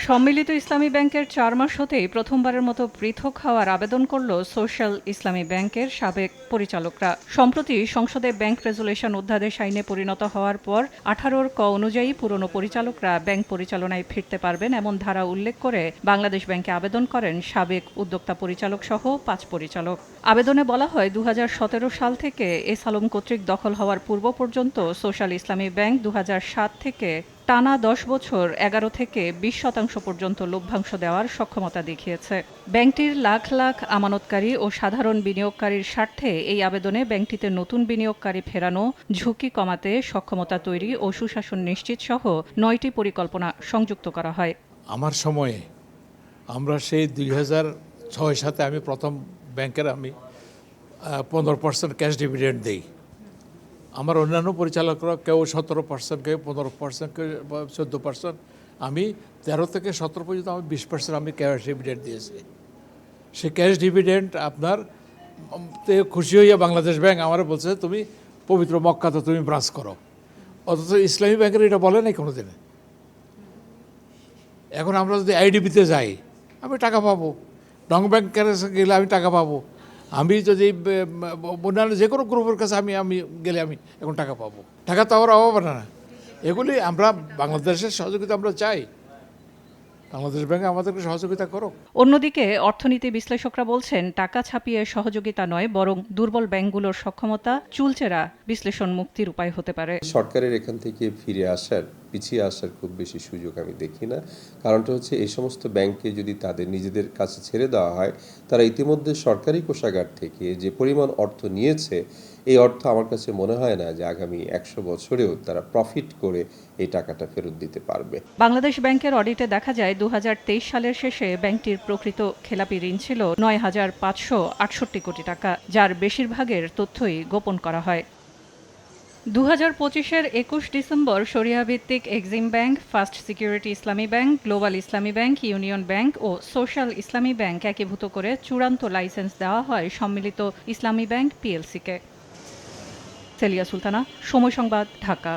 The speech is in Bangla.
সম্মিলিত ইসলামী ব্যাংকের ৪ মাস হতেই প্রথমবারের মতো পৃথক হওয়ার আবেদন করল সোশ্যাল ইসলামী ব্যাংকের সাবেক পরিচালকরা। সম্প্রতি সংসদে ব্যাংক রেজুলেশন অধ্যাদেশ আইনে পরিণত হওয়ার পর ১৮ ক অনুযায়ী পুরনো পরিচালকরা ব্যাংক পরিচালনায় ফিরতে পারবেন এমন ধারা উল্লেখ করে বাংলাদেশ ব্যাংকে আবেদন করেন সাবেক উদ্যোক্তা পরিচালক সহ ৫ পরিচালক। আবেদনে বলা হয় ২০১৭ সাল থেকে এস আলম কর্তৃক দখল হওয়ার পূর্ব পর্যন্ত সোশ্যাল ইসলামী ব্যাংক ২০০৭ থেকে টানা ১০ বছর ১১ থেকে ২০% পর্যন্ত লভ্যাংশ দেওয়ার সক্ষমতা দেখিয়েছে। ব্যাংকটির লাখ লাখ আমানতকারী ও সাধারণ বিনিয়োগকারীর স্বার্থে এই আবেদনে ব্যাংকটিতে নতুন বিনিয়োগকারী ফেরানো, ঝুঁকি কমাতে সক্ষমতা তৈরি ও সুশাসন নিশ্চিত সহ ৯টি পরিকল্পনা সংযুক্ত করা হয়। আমার সময়ে আমরা সেই ২০০৬ আমি প্রথম ব্যাংকের 15% ক্যাশ ডিভিডেন্ড দিই। আমার অন্যান্য পরিচালকরা কেউ 17%, কেউ 15%, কেউ 14%, আমি 13 থেকে 17 পর্যন্ত আমি 20% আমি ক্যাশ ডিভিডেন্ড দিয়েছি। সে ক্যাশ ডিভিডেন্ড আপনার খুশি হইয়া বাংলাদেশ ব্যাংক আমার বলছে তুমি পবিত্র মক্কাতে তুমি ব্রাঞ্চ করো, অথচ ইসলামী ব্যাংকের এটা বলে নাই কোনো দিনে। এখন আমরা যদি আইডিবিতে যাই আমি টাকা পাবো, নং ব্যাংকের গেলে আমি টাকা পাবো, আমি যদি অন্যান্য যে কোনো গ্রুপের কাছে আমি গেলে আমি এখন টাকা পাবো। টাকা তো আমার অভাব না। এগুলি আমরা বাংলাদেশের সহযোগিতা আমরা চাই, বাংলাদেশ ব্যাংক আমাদেরকে সহযোগিতা করুক। অন্যদিকে অর্থনীতি বিশ্লেষকরা বলছেন টাকা ছাপিয়ে সহযোগিতা নয়, বরং দুর্বল ব্যাংকগুলোর সক্ষমতা চুলচেরা বিশ্লেষণ মুক্তির উপায় হতে পারে। সরকারের এখান থেকে ফিরে আসার, পিছিয়ে আসার খুব বেশি সুযোগ আমি দেখি না। কারণটা হচ্ছে এই সমস্ত ব্যাংকে যদি তাদের নিজেদের কাছে ছেড়ে দেওয়া হয়, তারা ইতিমধ্যে সরকারি কোষাগার থেকে যে পরিমাণ অর্থ নিয়েছে, এই অর্থ আমার কাছে মনে হয় না যে আগামী ১০০ বছরেও তারা প্রফিট করে এই টাকাটা ফেরত দিতে পারবে। বাংলাদেশ ব্যাংকের অডিটে দেখা যায় ২০২৩ সালের শেষে ব্যাংকটির প্রকৃত খেলাপি ঋণ ছিল ৯,৫৬৮ কোটি টাকা, যার বেশিরভাগের তথ্যই গোপন করা হয়। ২০২৫-এর ২১ ডিসেম্বর শরিয়াভিত্তিক Exim Bank, First Security Islami Bank, Global Islami Bank, Union Bank ও সোশ্যাল ইসলামী ব্যাংক একীভূত করে চূড়ান্ত লাইসেন্স দেওয়া হয় সম্মিলিত ইসলামী ব্যাংক পিএলসিকে। সেলিয়া সুলতানা, সময় সংবাদ, ঢাকা।